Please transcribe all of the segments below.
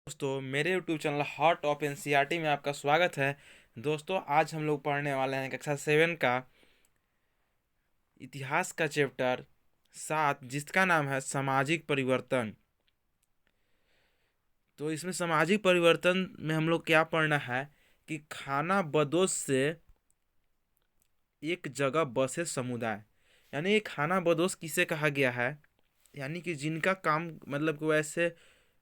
दोस्तों मेरे YouTube channel hot of NCERT में आपका स्वागत है। दोस्तों आज हम लोग पढ़ने वाले हैं कक्षा 7 का इतिहास का चैप्टर 7 जिसका नाम है सामाजिक परिवर्तन। तो इसमें सामाजिक परिवर्तन में हम लोग क्या पढ़ना है कि खाना बदोश से एक जगह बसे समुदाय। यानी ये खाना बदोश किसे कहा गया है, यानी कि जिनका काम मतलब कि वैसे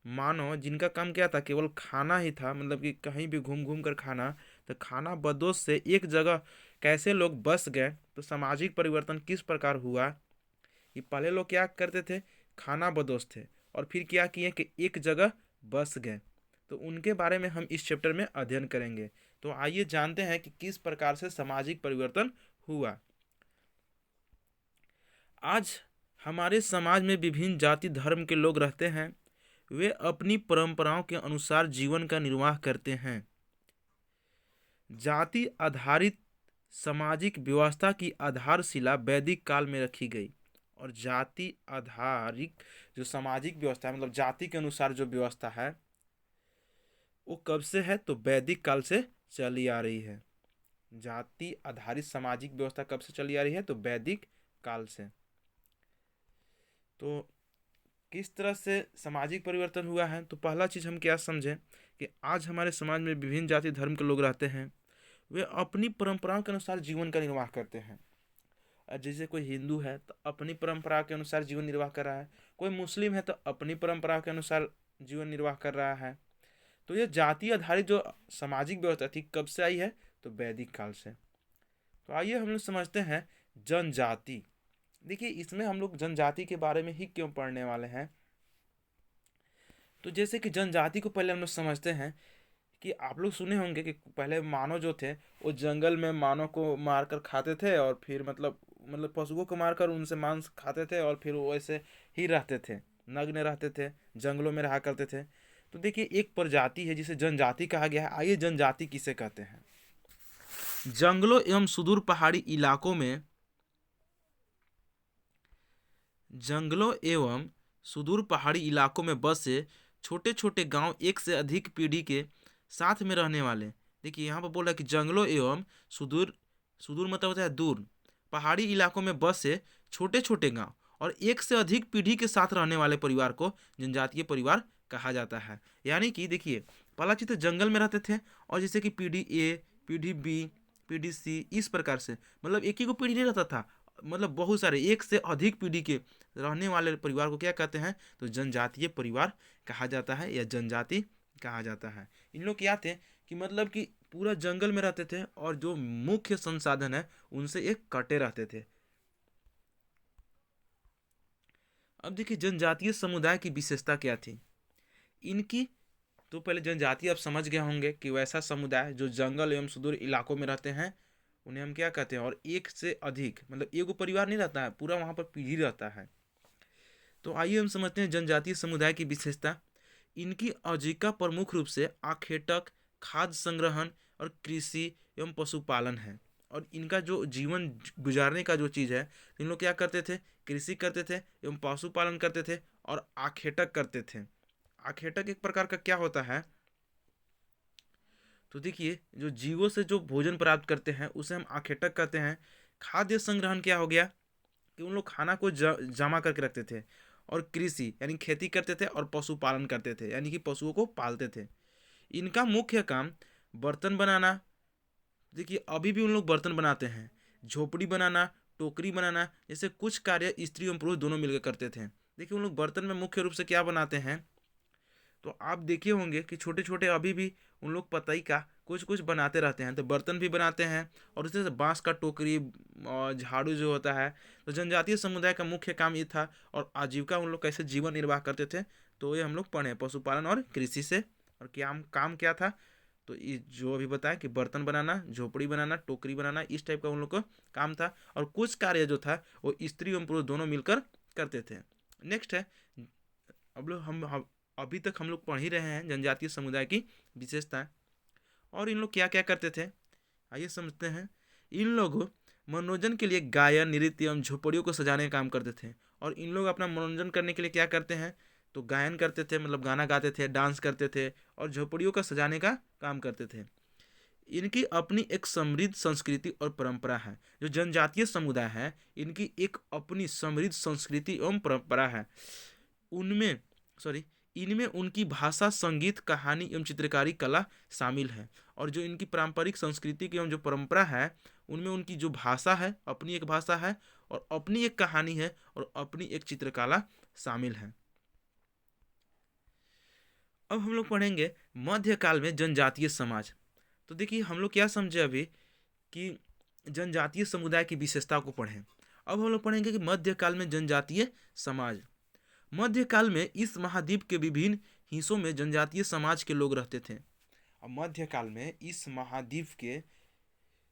मानो जिनका काम क्या था, केवल खाना ही था, मतलब कि कहीं भी घूम घूम कर खाना। तो खाना बदोश से एक जगह कैसे लोग बस गए, तो सामाजिक परिवर्तन किस प्रकार हुआ। कि पहले लोग क्या करते थे, खाना बदोश थे, और फिर क्या किए कि एक जगह बस गए। तो उनके बारे में हम इस चैप्टर में अध्ययन करेंगे। तो आइए जानते हैं कि किस प्रकार से सामाजिक परिवर्तन हुआ। आज हमारे समाज में विभिन्न जाति धर्म के लोग रहते हैं। वे अपनी परंपराओं के अनुसार जीवन का निर्वाह करते हैं। जाति आधारित सामाजिक व्यवस्था की आधारशिला वैदिक काल में रखी गई। और जाति आधारित जो सामाजिक व्यवस्था है, मतलब जाति के अनुसार जो व्यवस्था है, वो कब से है, तो वैदिक काल से चली आ रही है। जाति आधारित सामाजिक व्यवस्था कब से चली आ रही है, तो वैदिक काल से। तो किस तरह से सामाजिक परिवर्तन हुआ है, तो पहला चीज़ हम क्या समझें कि आज हमारे समाज में विभिन्न जाति धर्म के लोग रहते हैं। वे अपनी परंपराओं के अनुसार जीवन का निर्वाह करते हैं। जैसे कोई हिंदू है तो अपनी परंपरा के अनुसार जीवन निर्वाह कर रहा है, कोई मुस्लिम है तो अपनी परंपरा के अनुसार जीवन निर्वाह कर रहा है। तो ये जाति आधारित जो सामाजिक व्यवस्था थी कब से आई है, तो वैदिक काल से। तो आइए हम लोग समझते हैं जनजाति। देखिए इसमें हम लोग जनजाति के बारे में ही क्यों पढ़ने वाले हैं। तो जैसे कि जनजाति को पहले हम लोग समझते हैं कि आप लोग सुने होंगे कि पहले मानव जो थे वो जंगल में मानव को मारकर खाते थे, और फिर मतलब पशुओं को मारकर उनसे मांस खाते थे, और फिर वो ऐसे ही रहते थे, नग्न रहते थे, जंगलों में रहा करते थे। तो देखिए एक प्रजाति है जिसे जनजाति कहा गया है। आइए जनजाति किसे कहते हैं। जंगलों एवं सुदूर पहाड़ी इलाकों में जंगलों एवं सुदूर पहाड़ी इलाकों में बसे छोटे छोटे गांव एक से अधिक पीढ़ी के साथ में रहने वाले। देखिए यहाँ पर बोल रहा है कि जंगलों एवं सुदूर सुदूर मतलब होता है दूर, पहाड़ी इलाकों में बसे छोटे छोटे गांव और एक से अधिक पीढ़ी के साथ रहने वाले परिवार को जनजातीय परिवार कहा जाता है। यानी कि देखिए पहला चीज तो जंगल में रहते थे, और जैसे कि पीढ़ी ए, पीढ़ी बी, पीढ़ी सी, इस प्रकार से मतलब एक ही को पीढ़ी नहीं रहता था, मतलब बहुत सारे एक से अधिक पीढ़ी के रहने वाले परिवार को क्या कहते हैं, तो जनजातीय परिवार कहा जाता है या जनजाति कहा जाता है। इन लोग क्या थे कि मतलब कि पूरा जंगल में रहते थे, और जो मुख्य संसाधन है उनसे एक कटे रहते थे। अब देखिए जनजातीय समुदाय की विशेषता क्या थी इनकी। तो पहले जनजाति आप समझ गए होंगे कि वैसा समुदाय जो जंगल एवं सुदूर इलाकों में रहते हैं उन्हें हम क्या कहते हैं, और एक से अधिक मतलब एगो परिवार नहीं रहता है, पूरा वहाँ पर पीढ़ी रहता है। तो आइए हम समझते हैं जनजातीय समुदाय की विशेषता। इनकी आजीविका प्रमुख रूप से आखेटक, खाद्य संग्रहण और कृषि एवं पशुपालन है। और इनका जो जीवन गुजारने का जो चीज़ है, इन लोग क्या करते थे, कृषि करते थे एवं पशुपालन करते थे और आखेटक करते थे। आखेटक एक प्रकार का क्या होता है, तो देखिए जो जीवों से जो भोजन प्राप्त करते हैं उसे हम आखेटक कहते हैं। खाद्य संग्रहण क्या हो गया कि उन लोग खाना को जमा करके रखते थे, और कृषि यानी खेती करते थे, और पशुपालन करते थे यानी कि पशुओं को पालते थे। इनका मुख्य काम बर्तन बनाना। देखिए अभी भी उन लोग बर्तन बनाते हैं, झोपड़ी बनाना, टोकरी बनाना, जैसे कुछ कार्य स्त्री एवं पुरुष दोनों मिलकर करते थे। देखिए उन लोग बर्तन में मुख्य रूप से क्या बनाते हैं, तो आप देखे होंगे कि छोटे छोटे अभी भी उन लोग पतई का कुछ कुछ बनाते रहते हैं, तो बर्तन भी बनाते हैं, और उसी से बांस का टोकरी और झाड़ू जो होता है। तो जनजातीय समुदाय का मुख्य काम ये था, और आजीविका उन लोग कैसे जीवन निर्वाह करते थे, तो ये हम लोग पढ़े पशुपालन और कृषि से। और क्या काम क्या था, तो ये जो अभी बताया कि बर्तन बनाना, झोपड़ी बनाना, टोकरी बनाना, इस टाइप का उन लोग का काम था। और कुछ कार्य जो था वो स्त्री एवं पुरुष दोनों मिलकर करते थे। नेक्स्ट है, अब लोग हम अभी तक हम लोग पढ़ ही रहे हैं जनजातीय समुदाय की विशेषताएं। और इन लोग क्या क्या करते थे, आइए समझते हैं। इन लोग मनोरंजन के लिए गायन, नृत्य एवं झोपड़ियों को सजाने का काम करते थे। और इन लोग अपना मनोरंजन करने के लिए क्या करते हैं, तो गायन करते थे, मतलब गाना गाते थे, डांस करते थे और झोपड़ियों का सजाने का काम करते थे। इनकी अपनी एक समृद्ध संस्कृति और परंपरा है। जो जनजातीय समुदाय है, इनकी एक अपनी समृद्ध संस्कृति एवं परंपरा है। उनमें सॉरी इनमें उनकी भाषा, संगीत, कहानी एवं चित्रकारी कला शामिल है। और जो इनकी पारंपरिक संस्कृति की एवं जो परंपरा है, उनमें उनकी जो भाषा है, अपनी एक भाषा है और अपनी एक कहानी है और अपनी एक चित्रकला शामिल है। अब हम लोग पढ़ेंगे मध्यकाल में जनजातीय समाज। तो देखिए, हम लोग क्या समझे अभी कि जनजातीय समुदाय की विशेषता को पढ़ें। अब हम लोग पढ़ेंगे कि मध्यकाल में जनजातीय समाज। मध्यकाल में इस महाद्वीप के विभिन्न हिस्सों में जनजातीय समाज के लोग रहते थे। अब मध्यकाल में इस महाद्वीप के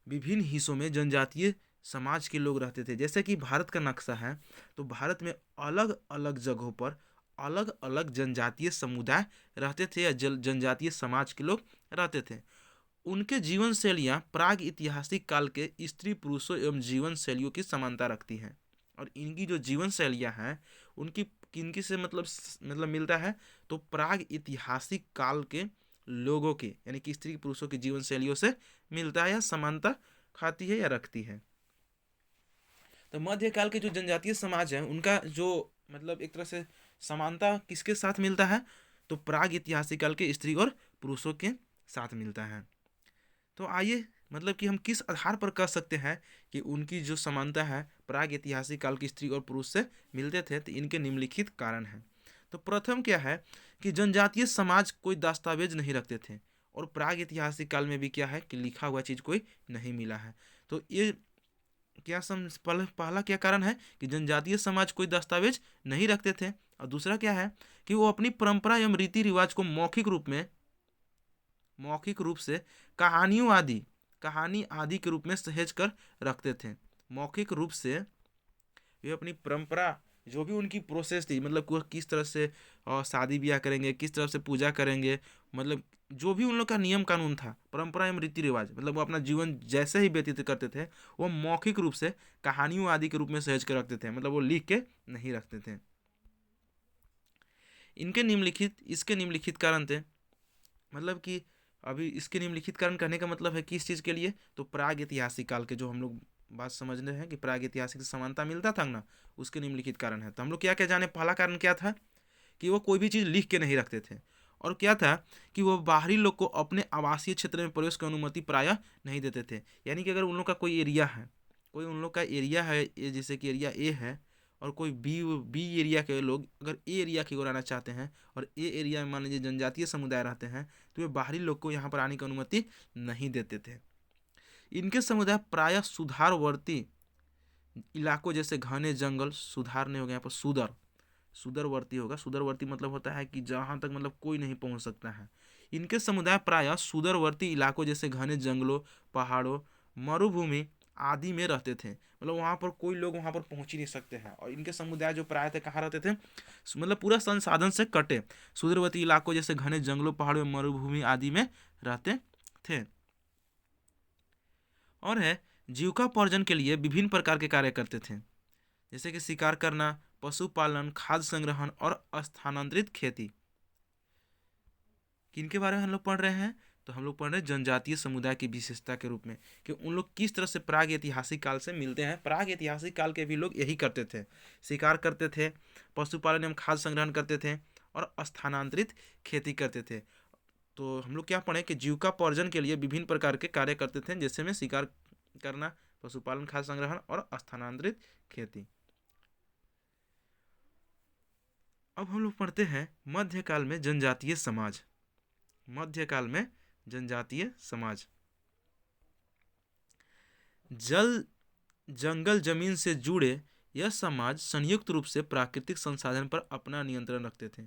विभिन्न हिस्सों में जनजातीय समाज के लोग रहते थे। जैसे कि भारत का नक्शा है, तो भारत में अलग अलग जगहों पर अलग अलग जनजातीय समुदाय रहते थे या जनजातीय समाज के लोग रहते थे। उनके जीवन शैलियाँ प्राग ऐतिहासिक काल के स्त्री पुरुषों एवं जीवन शैलियों की समानता रखती हैं। और इनकी जो जीवन शैलियाँ हैं, उनकी किनकी से मतलब मिलता है, तो प्राग ऐतिहासिक काल के लोगों के, यानी कि स्त्री पुरुषों की जीवन शैलियों से मिलता है या समानता खाती है या रखती है। तो मध्यकाल के जो जनजातीय समाज है, उनका जो मतलब एक तरह से समानता किसके साथ मिलता है, तो प्राग ऐतिहासिक काल के स्त्री और पुरुषों के साथ मिलता है। तो आइए, मतलब कि हम किस आधार पर कह सकते हैं कि उनकी जो समानता है प्राग ऐतिहासिक काल की स्त्री और पुरुष से मिलते थे, तो इनके निम्नलिखित कारण हैं। तो प्रथम क्या है कि जनजातीय समाज कोई दस्तावेज नहीं रखते थे और प्राग ऐतिहासिक काल में भी क्या है कि लिखा हुआ चीज़ कोई नहीं मिला है। तो ये क्या पहला क्या कारण है कि जनजातीय समाज कोई दस्तावेज नहीं रखते थे। और दूसरा क्या है कि वो अपनी परंपरा एवं रीति रिवाज को मौखिक रूप से कहानी आदि के रूप में सहेज कर रखते थे। मौखिक रूप से वे अपनी परंपरा, जो भी उनकी प्रोसेस थी, मतलब वो किस तरह से शादी ब्याह करेंगे, किस तरह से पूजा करेंगे, मतलब जो भी उन लोग का नियम कानून था, परंपरा एवं रीति रिवाज, मतलब वो अपना जीवन जैसे ही व्यतीत करते थे, वो मौखिक रूप से कहानियों आदि के रूप में सहेज कर रखते थे, मतलब वो लिख के नहीं रखते थे। इसके निम्नलिखित कारण थे, मतलब कि अभी इसके निम्नलिखित कारण कहने का मतलब है कि इस चीज़ के लिए, तो प्राग ऐतिहासिक काल के जो हम लोग बात समझ रहे हैं कि प्राग ऐतिहासिक समानता मिलता था ना, उसके निम्नलिखित कारण है। तो हम लोग क्या क्या जाने, पहला कारण क्या था कि वो कोई भी चीज़ लिख के नहीं रखते थे। और क्या था कि वो बाहरी लोग को अपने आवासीय क्षेत्र में प्रवेश की अनुमति प्रायः नहीं देते थे। यानी कि अगर उन लोग का कोई एरिया है, कोई उन लोग का एरिया है, जैसे कि एरिया ए है, और कोई बी एरिया के लोग अगर ए एरिया की ओर आना चाहते हैं और ए एरिया में मान लीजिए जनजातीय समुदाय रहते हैं, तो वे बाहरी लोग को यहाँ पर आने की अनुमति नहीं देते थे। इनके समुदाय प्रायः सुधारवर्ती इलाकों जैसे घने जंगल, सुधार नहीं होगा यहाँ पर सुदरवर्ती होगा। सुदरवर्ती मतलब होता है कि जहाँ तक मतलब कोई नहीं पहुँच सकता है। इनके समुदाय प्रायः सुदूरवर्ती इलाकों जैसे घने जंगलों, पहाड़ों, मरुभूमि आदि में रहते थे। मतलब वहाँ पर कोई लोग वहाँ पर पहुँच ही नहीं सकते हैं। और इनके समुदाय जो प्रायः थे कहाँ रहते थे, मतलब पूरा संसाधन से कटे सुदूरवर्ती इलाकों जैसे घने जंगलों, पहाड़ों, मरुभूमि आदि में रहते थे। और है जीविकोपार्जन के लिए विभिन्न प्रकार के कार्य करते थे, जैसे कि शिकार करना, पशुपालन, खाद्य संग्रहण और स्थानांतरित खेती। किनके बारे में हम लोग पढ़ रहे हैं, तो हम लोग पढ़ रहे हैं जनजातीय समुदाय की विशेषता के रूप में कि उन लोग किस तरह से प्राग ऐतिहासिक काल से मिलते हैं। प्राग ऐतिहासिक काल के भी लोग यही करते थे, शिकार करते थे, पशुपालन एवं खाद्य संग्रहण करते थे और स्थानांतरित खेती करते थे। तो हम लोग क्या पढ़े कि जीविकोपार्जन के लिए विभिन्न प्रकार के कार्य करते थे, जैसे में शिकार करना, पशुपालन, खाद्य संग्रहण और स्थानांतरित खेती। अब हम लोग पढ़ते हैं मध्यकाल में जनजातीय समाज। मध्यकाल में जनजातीय समाज जंगल जमीन से जुड़े यह समाज संयुक्त रूप से प्राकृतिक संसाधन पर अपना नियंत्रण रखते थे।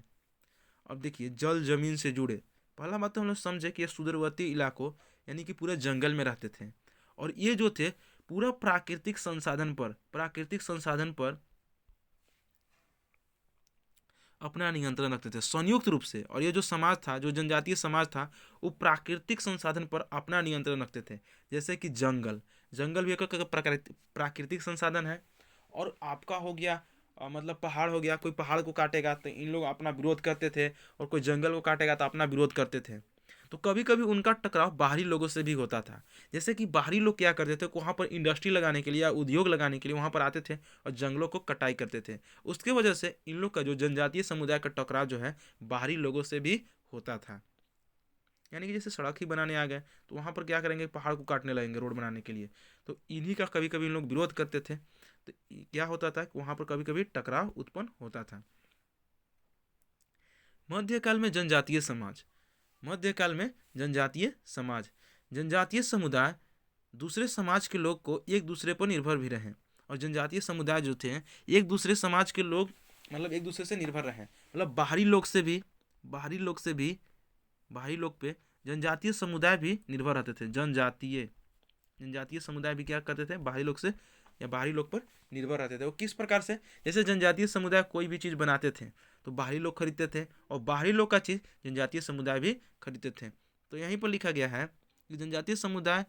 अब देखिए, जल जमीन से जुड़े, पहला बात तो हम लोग समझे कि ये सुदूरवर्ती इलाकों यानी कि पूरे जंगल में रहते थे और ये जो थे पूरा प्राकृतिक संसाधन पर अपना नियंत्रण रखते थे संयुक्त रूप से। और ये जो समाज था, जो जनजातीय समाज था, वो प्राकृतिक संसाधन पर अपना नियंत्रण रखते थे। जैसे कि जंगल भी एक प्राकृतिक संसाधन है। और आपका हो गया मतलब पहाड़ हो गया, कोई पहाड़ को काटेगा तो इन लोग अपना विरोध करते थे, और कोई जंगल को काटेगा तो अपना विरोध करते थे। तो कभी कभी उनका टकराव बाहरी लोगों से भी होता था। जैसे कि बाहरी लोग क्या करते थे, वहाँ पर इंडस्ट्री लगाने के लिए या उद्योग लगाने के लिए वहाँ पर आते थे और जंगलों को कटाई करते थे। उसके वजह से इन लोग का जो जनजातीय समुदाय का टकराव जो है बाहरी लोगों से भी होता था। यानी कि जैसे सड़क ही बनाने आ गए तो वहाँ पर क्या करेंगे, पहाड़ को काटने लगेंगे रोड बनाने के लिए। तो इन्हीं का कभी कभी इन लोग विरोध करते थे, तो क्या होता था कि वहाँ पर कभी कभी टकराव उत्पन्न होता था। मध्यकाल में जनजातीय समाज। मध्यकाल में जनजातीय समाज, जनजातीय समुदाय दूसरे समाज के लोग को एक दूसरे पर निर्भर भी रहे। और जनजातीय समुदाय जो थे एक दूसरे समाज के लोग मतलब एक दूसरे से निर्भर रहे, मतलब बाहरी लोग पे जनजातीय समुदाय भी निर्भर रहते थे। जनजातीय जनजातीय समुदाय भी क्या करते थे, बाहरी लोग से या बाहरी लोग पर निर्भर रहते थे। वो किस प्रकार से, जैसे जनजातीय समुदाय कोई भी चीज़ बनाते थे तो बाहरी लोग खरीदते थे, और बाहरी लोग का चीज़ जनजातीय समुदाय भी खरीदते थे। तो यहीं पर लिखा गया है कि जनजातीय समुदाय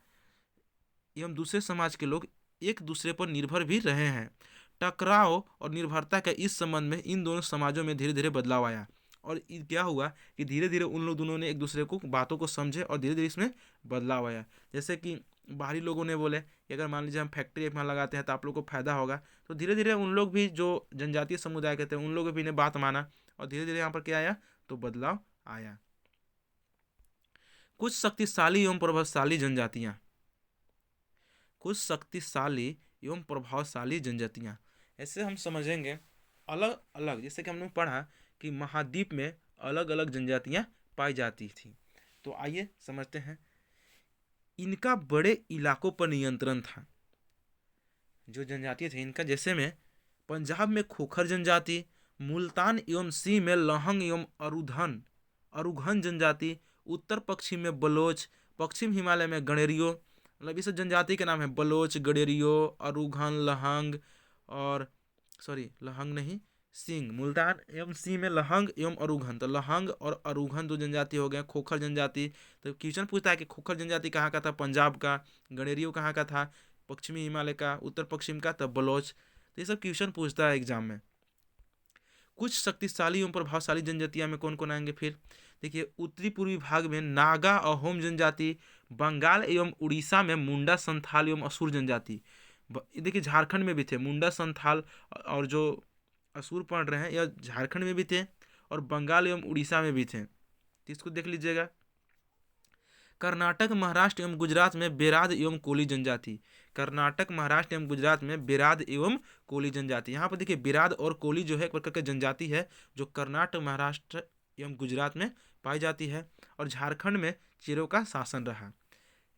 एवं दूसरे समाज के लोग एक दूसरे पर निर्भर भी रहे हैं। टकराव और निर्भरता के इस संबंध में इन दोनों समाजों में धीरे धीरे बदलाव आया, और क्या हुआ कि धीरे धीरे उन लोग दोनों ने एक दूसरे को बातों को समझे और धीरे धीरे इसमें बदलाव आया। जैसे कि बाहरी लोगों ने बोले कि अगर मान लीजिए हम फैक्ट्री में लगाते हैं तो आप लोग को फायदा होगा, तो धीरे धीरे उन लोग भी जो जनजातीय समुदाय के थे उन लोगों भी ने बात माना, और धीरे धीरे यहाँ पर क्या आया, तो बदलाव आया। कुछ शक्तिशाली एवं प्रभावशाली जनजातियाँ, कुछ शक्तिशाली एवं प्रभावशाली जनजातियाँ, ऐसे हम समझेंगे अलग अलग, जैसे कि हमने पढ़ा कि महाद्वीप में अलग अलग जनजातियाँ पाई जाती थी। तो आइए समझते हैं। इनका बड़े इलाकों पर नियंत्रण था। जो जनजाति थे इनका, जैसे में पंजाब में खोखर जनजाति, मुल्तान एवं सी में लहंग एवं अरुघन जनजाति, उत्तर पश्चिम में बलोच, पश्चिम हिमालय में गणेरियो, मतलब इस जनजाति के नाम है बलोच, गडेरियो, अरुघन, लहंग और लहंग नहीं, सिंह। मुल्तान एवं सी में लहंग एवं अरुघन, तो लहंग और अरुघन दो जनजाति हो गए। खोखर जनजाति, तो क्वेश्चन पूछता है कि खोखर जनजाति कहाँ का था, पंजाब का। गणेरियो कहाँ का था, पश्चिमी हिमालय का। उत्तर पश्चिम का, तब बलोच। तो ये सब क्वेश्चन पूछता है एग्जाम में। कुछ शक्तिशाली एवं प्रभावशाली जनजातियां में कौन कौन आएंगे फिर देखिए। उत्तरी पूर्वी भाग में नागा अहोम जनजाति, बंगाल एवं उड़ीसा में मुंडा संथाल एवं असुर जनजाति। देखिए झारखंड में भी थे मुंडा संथाल, और जो असुर पढ़ रहे हैं यह झारखंड में भी थे और बंगाल एवं उड़ीसा में भी थे, तो इसको देख लीजिएगा। कर्नाटक, महाराष्ट्र एवं गुजरात में बेराद एवं कोली जनजाति। कर्नाटक, महाराष्ट्र एवं गुजरात में बेराद एवं कोली जनजाति। यहाँ पर देखिए बेराद और कोली जो है एक प्रकार की जनजाति है जो कर्नाटक, महाराष्ट्र एवं गुजरात में पाई जाती है, और झारखंड में चेरों का शासन रहा।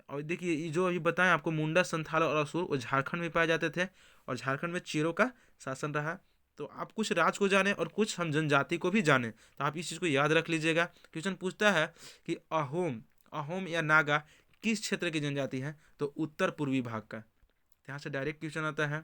और देखिए ये जो अभी बताएं आपको, मुंडा, संथाल और असुर वो झारखंड में पाए जाते थे और झारखंड में चेरों का शासन रहा। तो आप कुछ राज को जाने और कुछ हम जनजाति को भी जाने, तो आप इस चीज़ को याद रख लीजिएगा। क्वेश्चन पूछता है कि अहोम या नागा किस क्षेत्र की जनजाति है, तो उत्तर पूर्वी भाग का। यहाँ से डायरेक्ट क्वेश्चन आता है।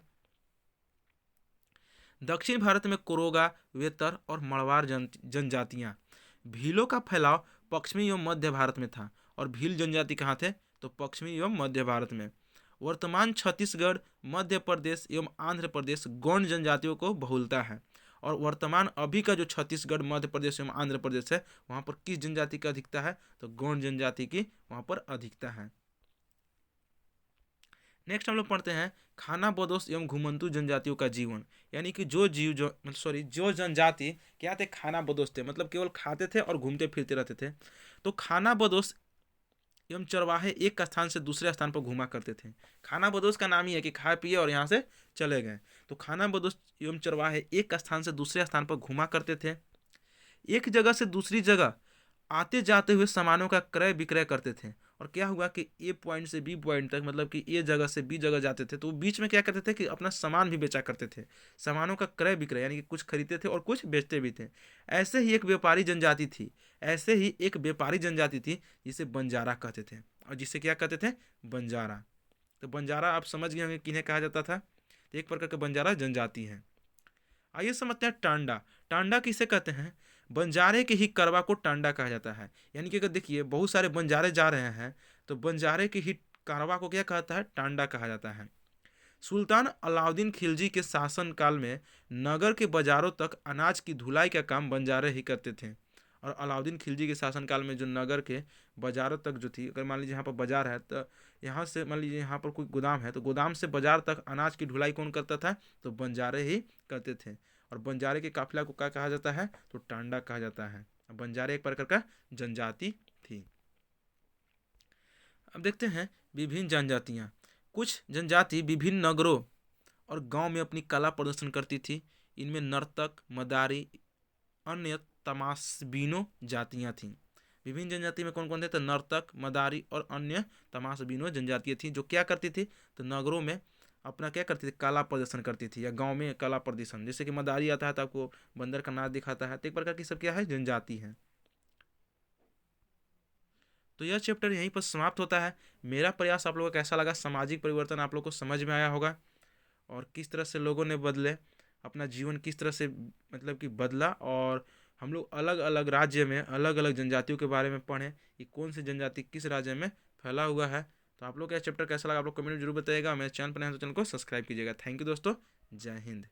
दक्षिण भारत में कोरोगा, वेतर और मड़वार जनजातियाँ। भीलों का फैलाव पश्चिमी एवं मध्य भारत में था, और भील जनजाति कहाँ थे, तो पश्चिमी एवं मध्य भारत में। वर्तमान छत्तीसगढ़, मध्य प्रदेश एवं आंध्र प्रदेश गौंड जनजातियों को बहुलता है, और वर्तमान अभी का जो छत्तीसगढ़, मध्य प्रदेश एवं आंध्र प्रदेश है वहाँ पर किस जनजाति की अधिकता है, तो गौंड जनजाति की वहाँ पर अधिकता है। नेक्स्ट हम लोग पढ़ते हैं खाना बदोश एवं घुमंतु जनजातियों का जीवन। यानी कि जो जनजाति क्या थे, खाना बदोश थे, मतलब केवल खाते थे और घूमते फिरते रहते थे। तो खाना बदोश एवं चरवाहे एक स्थान से दूसरे स्थान पर घूमा करते थे। खाना बदोश का नाम ही है कि खाए पिए और यहाँ से चले गए। तो खाना बदोश एवं चरवाहे एक स्थान से दूसरे स्थान पर घूमा करते थे। एक जगह से दूसरी जगह आते जाते हुए सामानों का क्रय विक्रय करते थे। और क्या हुआ कि ए पॉइंट से बी पॉइंट तक, मतलब कि ए जगह से बी जगह जाते थे, तो बीच में क्या करते थे कि अपना सामान भी बेचा करते थे। सामानों का क्रय विक्रय यानी कि कुछ खरीदते थे और कुछ बेचते भी थे। ऐसे ही एक व्यापारी जनजाति थी जिसे बंजारा कहते थे, और जिसे क्या कहते थे, बंजारा। तो बंजारा आप समझ गए होंगे किन्हें कहा जाता था, तो एक प्रकार का बंजारा जनजाति है। आइए समझते हैं टांडा। टांडा किसे कहते हैं, बंजारे के ही करवा को टांडा कहा जाता है। यानी कि अगर देखिए बहुत सारे बंजारे जा रहे हैं तो बंजारे के ही करवा को क्या कहता है, टांडा कहा जाता है। सुल्तान अलाउद्दीन खिलजी के शासन काल में नगर के बाजारों तक अनाज की ढुलाई का काम बंजारे ही करते थे। और अलाउद्दीन खिलजी के शासन काल में जो नगर के बाजारों तक जो थी, अगर मान लीजिए यहाँ पर बाजार है तो यहाँ से मान लीजिए यहाँ पर कोई गोदाम है तो गोदाम से बाजार तक अनाज की ढुलाई कौन करता था, तो बंजारे ही करते थे। और बंजारे के काफिला को क्या कहा जाता है, तो टांडा कहा जाता है। बंजारे एक प्रकार का जनजाति थी। अब देखते हैं विभिन्न जनजातियाँ। कुछ जनजाति विभिन्न नगरों और गांव में अपनी कला प्रदर्शन करती थी। इनमें नर्तक, मदारी, अन्य तमाशबीनों जातियाँ थीं। विभिन्न जनजाति में कौन कौन थे, तो नर्तक, मदारी और अन्य तमाशबीनों जनजातियाँ थीं, जो क्या करती थी, तो नगरों में अपना क्या करती थी, कला प्रदर्शन करती थी, या गांव में कला प्रदर्शन। जैसे कि मदारी आता है तो आपको बंदर का नाच दिखाता है, तो एक प्रकार की सब क्या है, जनजाति है। तो यह चैप्टर यहीं पर समाप्त होता है। मेरा प्रयास आप लोगों को कैसा लगा, सामाजिक परिवर्तन आप लोगों को समझ में आया होगा, और किस तरह से लोगों ने बदले अपना जीवन, किस तरह से मतलब कि बदला। और हम लोग अलग अलग राज्य में अलग अलग जनजातियों के बारे में पढ़ें कि कौन सी जनजाति किस राज्य में फैला हुआ है। तो आप लोग का चैप्टर कैसा लगा आप लोग कमेंट में जरूर बताइएगा। मेरे चैनल पर हैं तो चैनल को सब्सक्राइब कीजिएगा। थैंक यू दोस्तों, जय हिंद।